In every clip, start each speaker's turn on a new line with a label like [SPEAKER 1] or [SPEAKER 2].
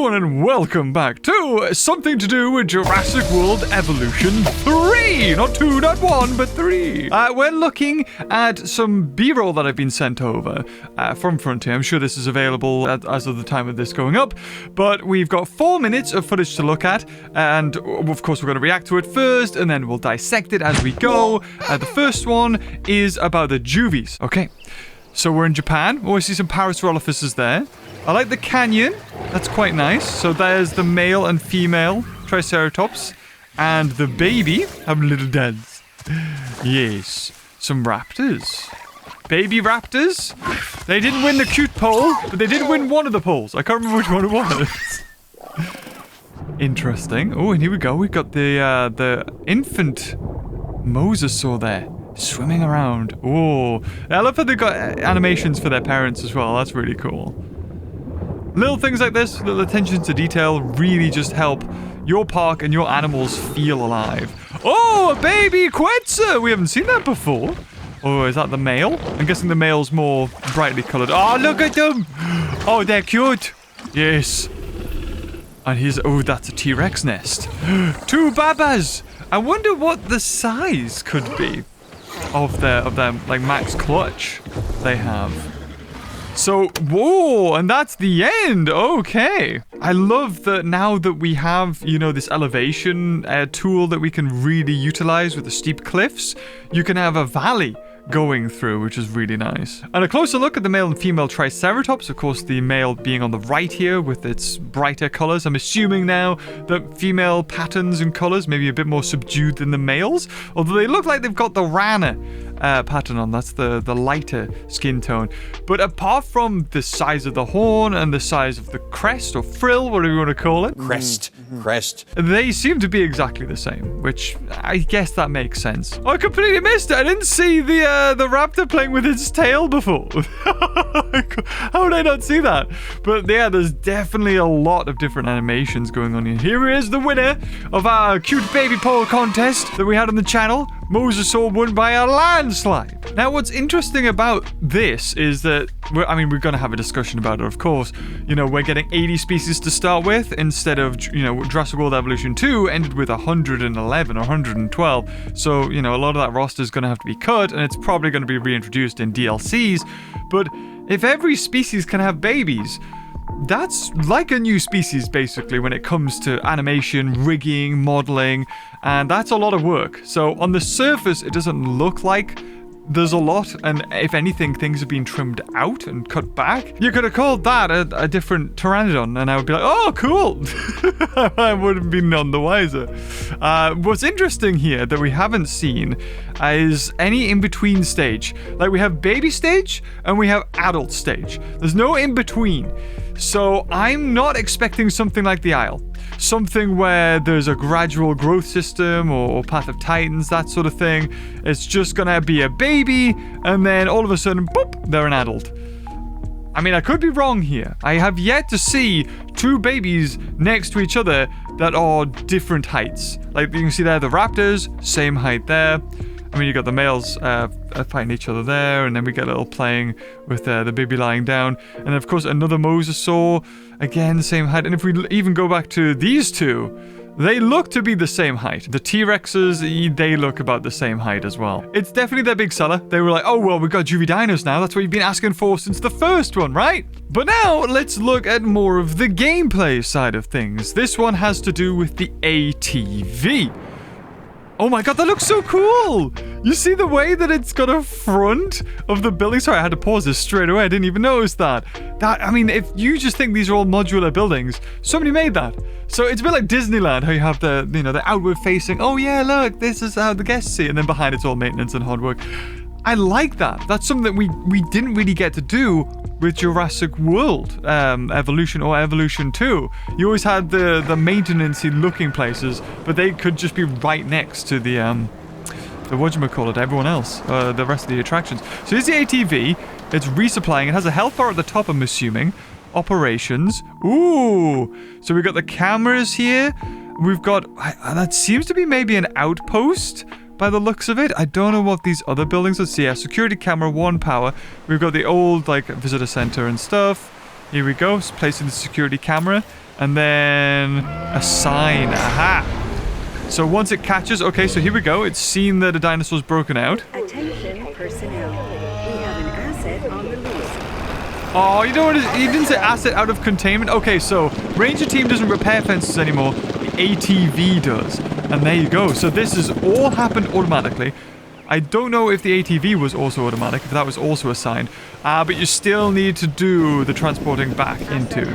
[SPEAKER 1] everyone, and welcome back to something to do with Jurassic World Evolution 3. Not 2, not 1, but 3. We're looking at some B-roll that I've been sent over from Frontier. I'm sure this is available as of the time of this going up, but we've got 4 minutes of footage to look at, and of course we're going to react to it first, and then we'll dissect it as we go. The first one is about the juvies. Okay, so we're in Japan. Oh, I see some Parasaurolophuses there. I like the canyon. That's quite nice. So there's the male and female Triceratops. And the baby have little dads. Yes. Some raptors. Baby raptors. They didn't win the cute poll, but they did win one of the polls. I can't remember which one it was. Interesting. Oh, and here we go. We've got the infant mosasaur there. Swimming around. Oh. I love that they've got animations for their parents as well. That's really cool. Little things like this, little attention to detail, really just help your park and your animals feel alive. Oh, a baby Quetzal! We haven't seen that before. Oh, is that the male? I'm guessing the male's more brightly colored. Oh, look at them! Oh, they're cute. Yes. And here's... Oh, that's a T-Rex nest. 2 babas! I wonder what the size could be of their like max clutch they have. So, whoa, and that's the end. Okay. I love that now that we have, you know, this elevation tool that we can really utilize with the steep cliffs, you can have a valley going through, which is really nice. And a closer look at the male and female Triceratops, of course the male being on the right here with its brighter colors. I'm assuming now that female patterns and colors may be a bit more subdued than the males, although they look like they've got the Rana pattern on. That's the lighter skin tone. But apart from the size of the horn and the size of the crest or frill, whatever you want to call it.
[SPEAKER 2] Crest.
[SPEAKER 1] They seem to be exactly the same, which I guess that makes sense. Oh, I completely missed it. I didn't see the raptor playing with its tail before. How did I not see that? But yeah, there's definitely a lot of different animations going on here. Here is the winner of our cute baby poll contest that we had on the channel. Mosasaur won by a landslide. Now, what's interesting about this is that, we're going to have a discussion about it, of course. You know, we're getting 80 species to start with instead of, you know, Jurassic World Evolution 2 ended with 111 or 112. So, you know, a lot of that roster is going to have to be cut, and it's probably going to be reintroduced in DLCs. But if every species can have babies, that's like a new species, basically, when it comes to animation, rigging, modeling, and that's a lot of work. So on the surface, it doesn't look like there's a lot, and if anything, things have been trimmed out and cut back. You could have called that a different Pteranodon, and I would be like, oh, cool. I would have been none the wiser. What's interesting here that we haven't seen is any in-between stage. Like, we have baby stage, and we have adult stage. There's no in-between. So I'm not expecting something like the Isle. Something where there's a gradual growth system or Path of Titans, that sort of thing. It's just gonna be a baby, and then all of a sudden, boop, they're an adult. I mean, I could be wrong here. I have yet to see 2 babies next to each other that are different heights. Like, you can see there, the raptors, same height there. I mean, you got the males fighting each other there, and then we get a little playing with the baby lying down. And of course, another mosasaur, again, the same height. And if we even go back to these 2, they look to be the same height. The T-Rexes, they look about the same height as well. It's definitely their big seller. They were like, oh, well, we've got juvie dinos now. That's what you've been asking for since the first one, right? But now, let's look at more of the gameplay side of things. This one has to do with the ATV. Oh my god, that looks so cool! You see the way that it's got a front of the building? Sorry, I had to pause this straight away. I didn't even notice that. I mean, if you just think these are all modular buildings, somebody made that. So it's a bit like Disneyland, how you have the, you know, the outward facing, oh yeah, look, this is how the guests see, and then behind it's all maintenance and hard work. I like that. That's something that we didn't really get to do with Jurassic World Evolution or Evolution 2. You always had the maintenance-y looking places, but they could just be right next to the whatchamacallit, everyone else, the rest of the attractions. So here's the ATV. It's resupplying. It has a health bar at the top, I'm assuming. Operations. Ooh. So we've got the cameras here. We've got... that seems to be maybe an outpost by the looks of it. I don't know what these other buildings are. See, yeah, security camera, 1 power. We've got the old, like, visitor center and stuff. Here we go, placing the security camera. And then a sign. Aha. So once it catches, okay, so here we go. It's seen that a dinosaur's broken out.
[SPEAKER 2] Attention personnel. We have an asset on the loose.
[SPEAKER 1] Oh, you know what? He didn't say asset out of containment. Okay, so Ranger team doesn't repair fences anymore. The ATV does. And there you go. So this has all happened automatically. I don't know if the ATV was also automatic, if that was also assigned. But you still need to do the transporting back into.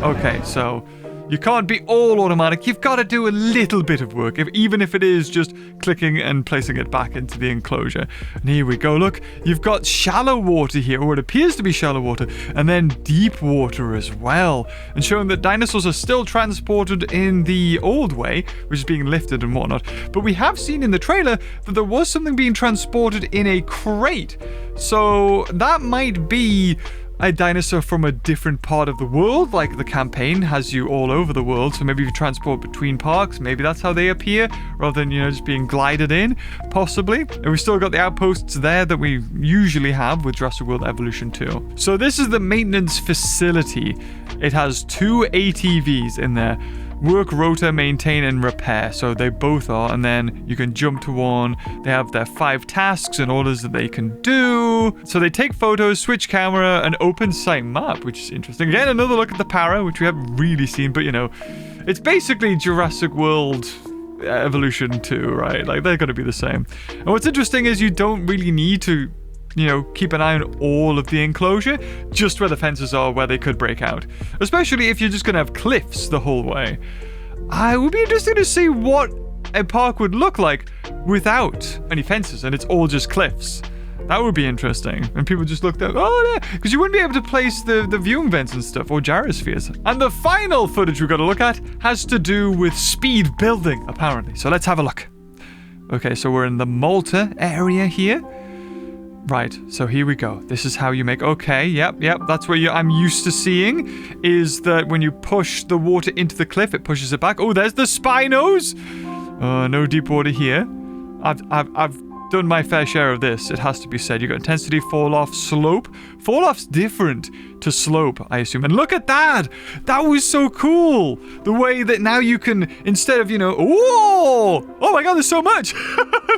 [SPEAKER 1] Okay, so you can't be all automatic. You've got to do a little bit of work, even if it is just clicking and placing it back into the enclosure. And here we go. Look, you've got shallow water here, or it appears to be shallow water, and then deep water as well. And showing that dinosaurs are still transported in the old way, which is being lifted and whatnot. But we have seen in the trailer that there was something being transported in a crate. So that might be a dinosaur from a different part of the world, like the campaign has you all over the world, so maybe if you transport between parks, maybe that's how they appear, rather than, you know, just being glided in, possibly. And we've still got the outposts there that we usually have with Jurassic World Evolution 2. So this is the maintenance facility. It has 2 ATVs in there. Work, rotor, maintain, and repair. So they both are, and then you can jump to one. They have their 5 tasks and orders that they can do. So they take photos, switch camera, and open site map, which is interesting. Again, another look at the para, which we haven't really seen, but you know, it's basically Jurassic World Evolution 2, right? Like, they're going to be the same. And what's interesting is you don't really need to, you know, keep an eye on all of the enclosure, just where the fences are, where they could break out. Especially if you're just going to have cliffs the whole way. I would be interested to see what a park would look like without any fences and it's all just cliffs. That would be interesting. And people just looked at, oh yeah, because you wouldn't be able to place the viewing vents and stuff, or gyrospheres. And the final footage we've got to look at has to do with speed building, apparently. So let's have a look. Okay, so we're in the Malta area here. Right, so here we go. This is how you make... Okay, yep. That's what I'm used to seeing, is that when you push the water into the cliff, it pushes it back. Oh, there's the Spinos! No deep water here. I've done my fair share of this, it has to be said. You've got intensity, fall off, slope. Fall off's different to slope, I assume. And look at that! That was so cool! The way that now you can, instead of, you know... Oh my god, there's so much!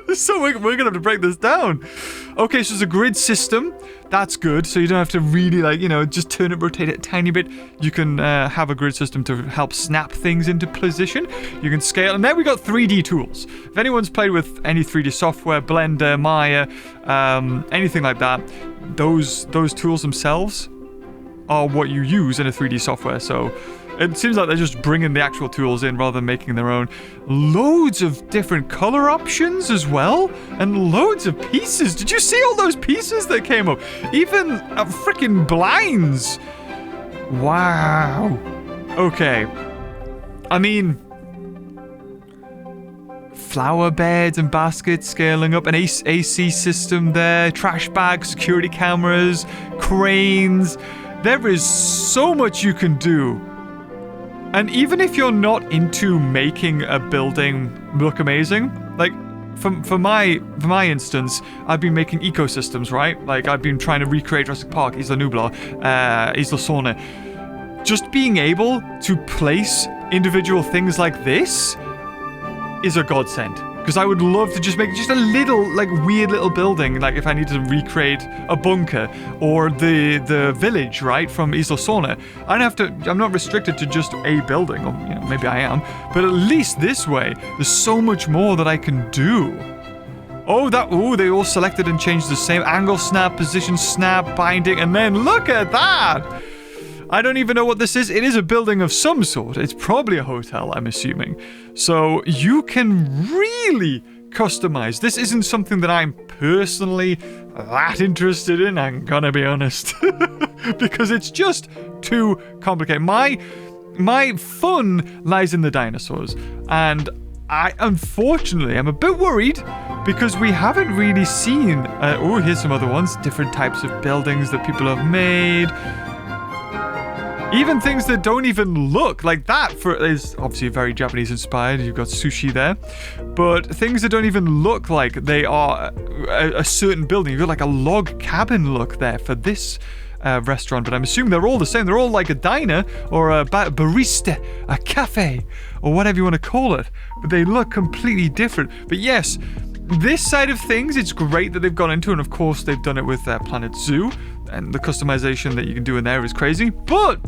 [SPEAKER 1] We're gonna have to break this down. Okay, so it's a grid system. That's good. So you don't have to really, like, you know, just turn it, rotate it a tiny bit. You can have a grid system to help snap things into position. You can scale. And then we got 3D tools. If anyone's played with any 3D software, Blender, Maya, anything like that, those tools themselves are what you use in a 3D software. So it seems like they're just bringing the actual tools in rather than making their own. Loads of different color options as well, and loads of pieces. Did you see all those pieces that came up? Even freaking blinds. Wow. Okay. I mean, flower beds and baskets scaling up, an AC system there, trash bags, security cameras, cranes. There is so much you can do. And even if you're not into making a building look amazing, like for my instance, I've been making ecosystems, right? Like I've been trying to recreate Jurassic Park, Isla Nublar, Isla Sorna. Just being able to place individual things like this is a godsend. Because I would love to just make just a little, like, weird little building, like if I need to recreate a bunker or the village, right, from Isla Sorna. I don't have to, I'm not restricted to just a building, or, you know, maybe I am, but at least this way, there's so much more that I can do. Oh, they all selected and changed the same angle snap, position snap, binding, and then look at that! I don't even know what this is. It is a building of some sort. It's probably a hotel, I'm assuming. So you can really customize. This isn't something that I'm personally that interested in, I'm gonna be honest. Because it's just too complicated. My fun lies in the dinosaurs. And unfortunately, I'm a bit worried because we haven't really seen... here's some other ones. Different types of buildings that people have made. Even things that don't even look like that is obviously very Japanese inspired. You've got sushi there. But things that don't even look like they are a certain building. You've got like a log cabin look there for this restaurant, but I'm assuming they're all the same. They're all like a diner or a barista, a cafe, or whatever you want to call it. But they look completely different. But yes, this side of things, it's great that they've gone into, and of course they've done it with Planet Zoo, and the customization that you can do in there is crazy. But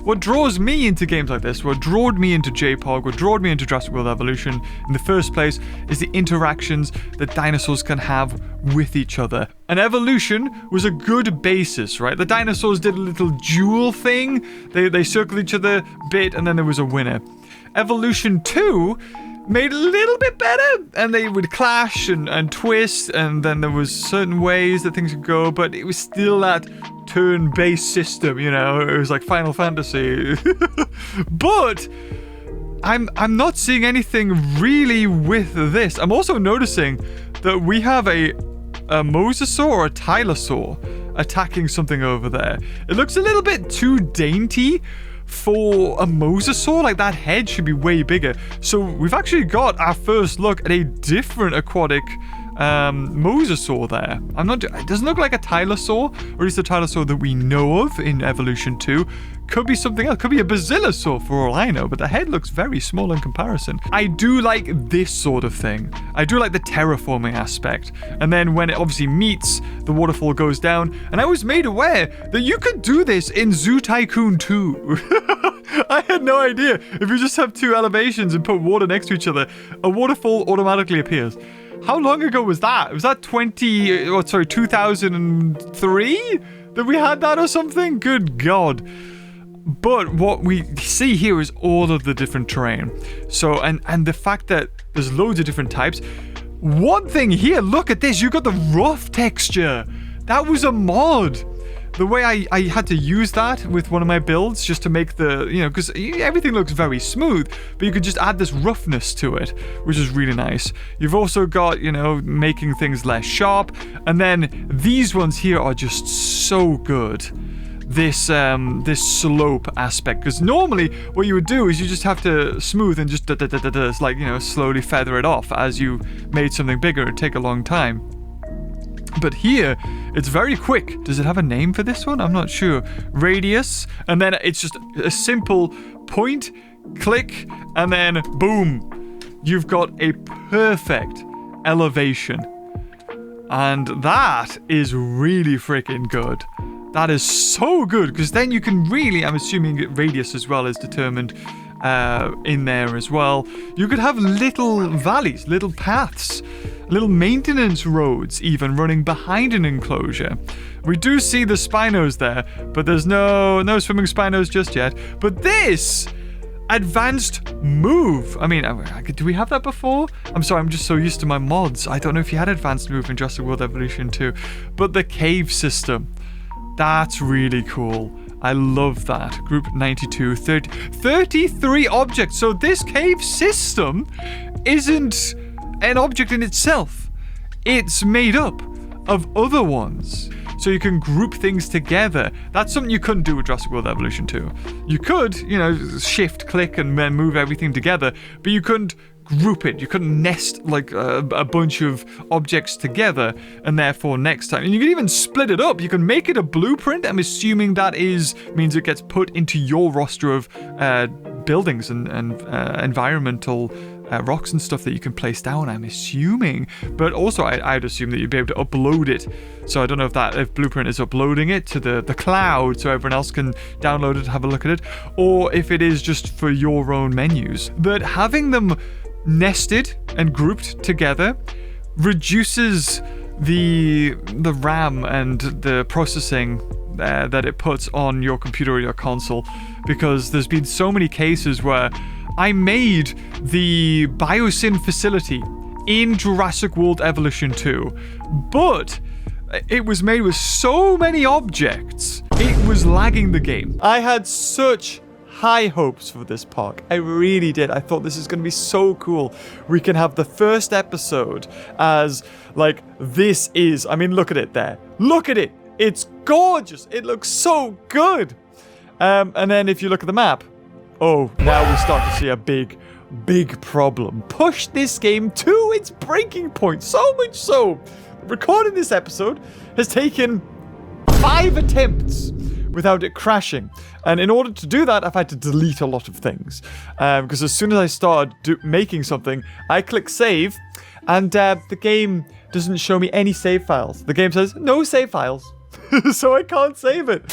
[SPEAKER 1] what draws me into games like this, what drawed me into JPOG, what drawed me into Jurassic World Evolution in the first place, is the interactions that dinosaurs can have with each other. And Evolution was a good basis, right? The dinosaurs did a little duel thing. They circled each other a bit, and then there was a winner. Evolution 2 made it a little bit better, and they would clash and twist, and then there was certain ways that things could go, but it was still that turn-based system, you know. It was like Final Fantasy. But I'm not seeing anything really with this. I'm also noticing that we have a mosasaur or a tylosaur attacking something over there. It looks a little bit too dainty for a mosasaur. Like, that head should be way bigger. So we've actually got our first look at a different aquatic mosasaur there. It doesn't look like a tylosaur, or at least the tylosaur that we know of in Evolution 2. Could be something else. Could be a basilosaur for all I know, but the head looks very small in comparison. I do like this sort of thing. I do like the terraforming aspect. And then when it obviously meets, the waterfall goes down. And I was made aware that you could do this in Zoo Tycoon 2. I had no idea. If you just have two elevations and put water next to each other, a waterfall automatically appears. How long ago was that? Was that 2003 that we had that or something? Good God. But what we see here is all of the different terrain. So, and the fact that there's loads of different types. One thing here, look at this. You got the rough texture. That was a mod. The way I had to use that with one of my builds just to make the, you know, because everything looks very smooth, but you could just add this roughness to it, which is really nice. You've also got, you know, making things less sharp. And then these ones here are just so good. This slope aspect, because normally what you would do is you just have to smooth and just like, you know, slowly feather it off as you made something bigger. It'd take a long time. But here, it's very quick. Does it have a name for this one? I'm not sure. Radius, and then it's just a simple point, click, and then boom. You've got a perfect elevation. And that is really freaking good. That is so good, because then you can really, I'm assuming radius as well is determined in there as well. You could have little valleys, little paths, little maintenance roads even running behind an enclosure. We do see the Spinos there, but there's no swimming Spinos just yet. But this advanced move. I mean, do we have that before? I'm sorry, I'm just so used to my mods. I don't know if you had advanced move in Jurassic World Evolution 2. But the cave system, that's really cool. I love that. Group 92, 33 objects. So this cave system isn't an object in itself. It's made up of other ones. So you can group things together. That's something you couldn't do with Jurassic World Evolution 2. You could, you know, shift, click, and then move everything together, but you couldn't group it. You couldn't nest like a bunch of objects together, and therefore next time. And you can even split it up. You can make it a blueprint. I'm assuming that means it gets put into your roster of buildings and environmental rocks and stuff that you can place down, I'm assuming. But also I'd assume that you'd be able to upload it. So I don't know if Blueprint is uploading it to the cloud so everyone else can download it, have a look at it, or if it is just for your own menus. But having them nested and grouped together reduces the RAM and the processing that it puts on your computer or your console, because there's been so many cases where I made the Biosin facility in Jurassic World Evolution 2, but it was made with so many objects, it was lagging the game. I had such high hopes for this park. I really did. I thought this is going to be so cool. We can have the first episode as, like, this is... I mean, look at it there. Look at it. It's gorgeous. It looks so good. And then if you look at the map, oh, now we start to see a big problem. Push this game to its breaking point. So much so, recording this episode has taken 5 attempts without it crashing. And in order to do that, I've had to delete a lot of things. Because as soon as I started making something, I click save, and the game doesn't show me any save files. The game says, no save files. So I can't save it.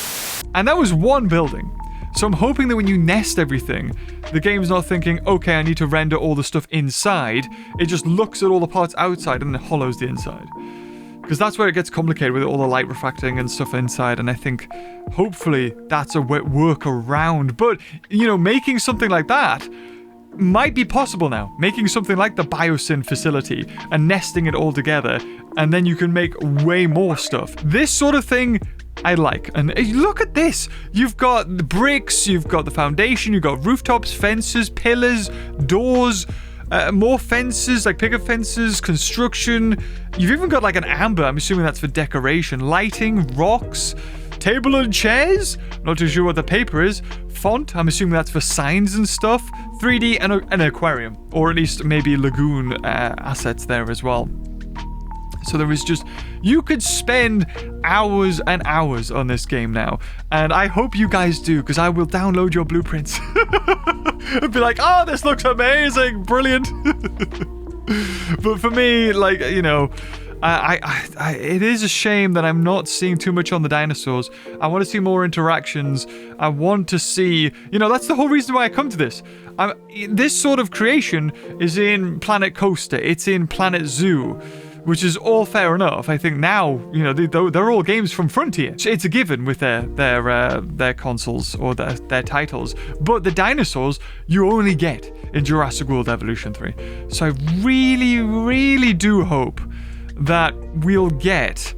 [SPEAKER 1] And that was one building. So I'm hoping that when you nest everything, the game's not thinking, okay, I need to render all the stuff inside. It just looks at all the parts outside and then hollows the inside. Because that's where it gets complicated with all the light refracting and stuff inside. And I think, hopefully, that's a workaround. But, you know, making something like that might be possible now. Making something like the Biosin facility and nesting it all together. And then you can make way more stuff. This sort of thing I like. And look at this. You've got the bricks, you've got the foundation, you've got rooftops, fences, pillars, doors, more fences, like picket fences, construction. You've even got like an amber. I'm assuming that's for decoration. Lighting, rocks, table and chairs. Not too sure what the paper is. Font. I'm assuming that's for signs and stuff. 3D and an aquarium. Or at least maybe lagoon assets there as well. So there is just, you could spend hours and hours on this game now. And I hope you guys do, because I will download your blueprints. And be like, oh, this looks amazing, brilliant. But for me, like, you know, it is a shame that I'm not seeing too much on the dinosaurs. I want to see more interactions. I want to see, you know, that's the whole reason why I come to this. This sort of creation is in Planet Coaster. It's in Planet Zoo, which is all fair enough. I think now, you know, they're all games from Frontier. It's a given with their consoles or their titles. But the dinosaurs you only get in Jurassic World Evolution 3. So I really, really do hope that we'll get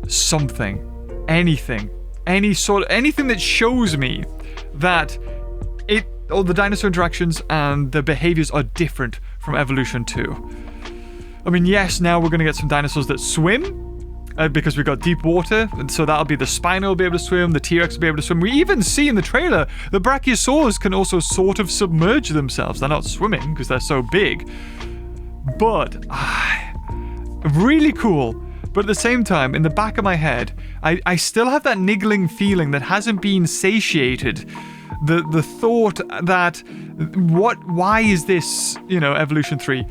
[SPEAKER 1] something, anything that shows me that all the dinosaur interactions and the behaviors are different from Evolution 2. I mean, yes, now we're going to get some dinosaurs that swim, because we've got deep water, and so that'll be the Spino will be able to swim, the T-Rex will be able to swim. We even see in the trailer, the Brachiosaurs can also sort of submerge themselves. They're not swimming, because they're so big. But, really cool. But at the same time, in the back of my head, I still have that niggling feeling that hasn't been satiated. The thought that, why is this, you know, Evolution 3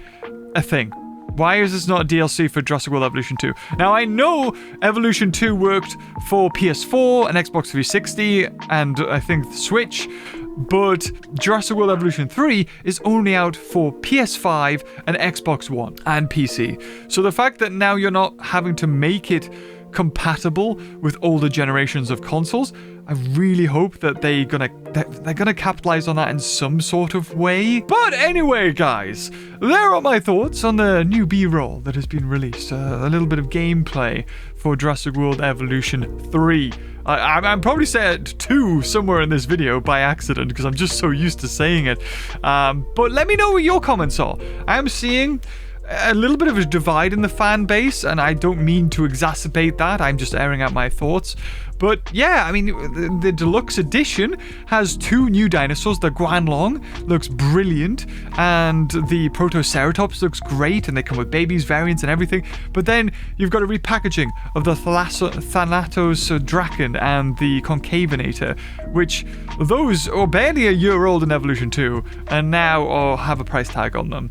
[SPEAKER 1] a thing? Why is this not a DLC for Jurassic World Evolution 2? Now, I know Evolution 2 worked for PS4 and Xbox 360 and I think Switch, but Jurassic World Evolution 3 is only out for PS5 and Xbox One and PC. So the fact that now you're not having to make it compatible with older generations of consoles, I really hope that they're gonna capitalize on that in some sort of way. But anyway, guys, there are my thoughts on the new B-roll that has been released. A little bit of gameplay for Jurassic World Evolution 3. I'm probably saying 2 somewhere in this video by accident because I'm just so used to saying it. But let me know what your comments are. I am seeing a little bit of a divide in the fan base, and I don't mean to exacerbate that. I'm just airing out my thoughts. But yeah, I mean, the deluxe edition has 2 new dinosaurs. The Guanlong looks brilliant, and the Protoceratops looks great, and they come with babies, variants, and everything. But then you've got a repackaging of the Thanatos Draken and the Concavinator, which those are barely a year old in Evolution 2, and now have a price tag on them.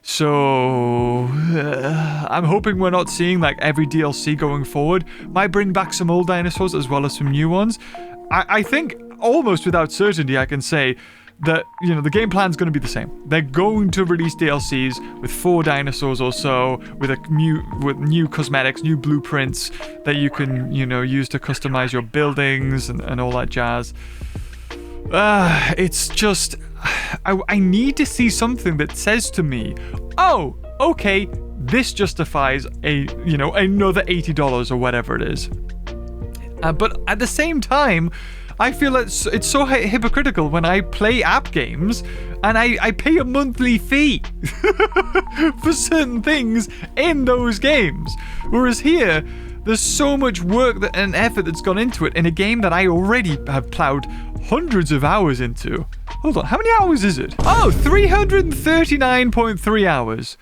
[SPEAKER 1] So, I'm hoping we're not seeing like every DLC going forward. Might bring back some old dinosaurs as well as some new ones. I think almost without certainty I can say that, you know, the game plan's going to be the same. They're going to release DLCs with 4 dinosaurs or so, with new cosmetics, new blueprints that you can, you know, use to customize your buildings and all that jazz. It's just, I need to see something that says to me, oh, okay, this justifies another $80 or whatever it is. But at the same time, I feel it's so hypocritical when I play app games and I pay a monthly fee for certain things in those games. Whereas here, there's so much work and effort that's gone into it in a game that I already have plowed hundreds of hours into. Hold on, how many hours is it? Oh, 339.3 hours.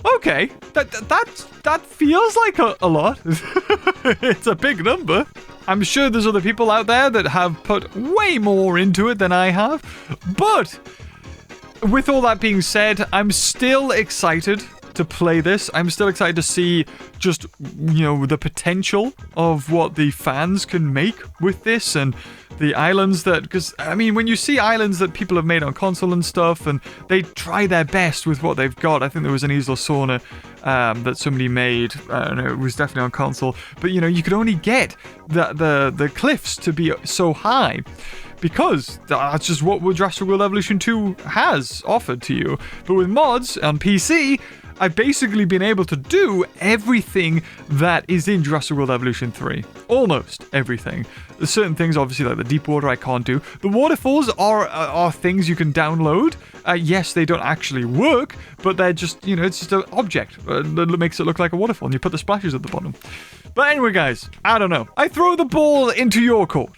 [SPEAKER 1] Okay, that feels like a lot. It's a big number. I'm sure there's other people out there that have put way more into it than I have. But with all that being said, I'm still excited to play this. I'm still excited to see just, the potential of what the fans can make with this and the islands that, because, I mean, when you see islands that people have made on console and stuff and they try their best with what they've got. I think there was an Isla Sorna that somebody made. I don't know, it was definitely on console. But, you could only get the cliffs to be so high, because that's just what Jurassic World Evolution 2 has offered to you. But with mods on PC, I've basically been able to do everything that is in Jurassic World Evolution 3. Almost everything. There's certain things, obviously, like the deep water I can't do. The waterfalls are things you can download. Yes, they don't actually work, but they're just, it's just an object that makes it look like a waterfall, and you put the splashes at the bottom. But anyway, guys, I don't know. I throw the ball into your court.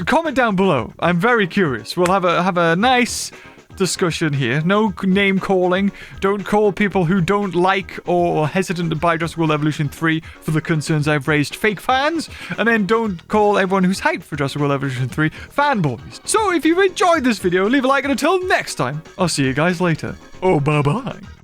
[SPEAKER 1] Comment down below. I'm very curious. We'll have a nice discussion here. No name calling. Don't call people who don't like or are hesitant to buy Jurassic World Evolution 3 for the concerns I've raised fake fans. And then don't call everyone who's hyped for Jurassic World Evolution 3 fanboys. So if you've enjoyed this video, leave a like, and until next time, I'll see you guys later. Oh, bye-bye.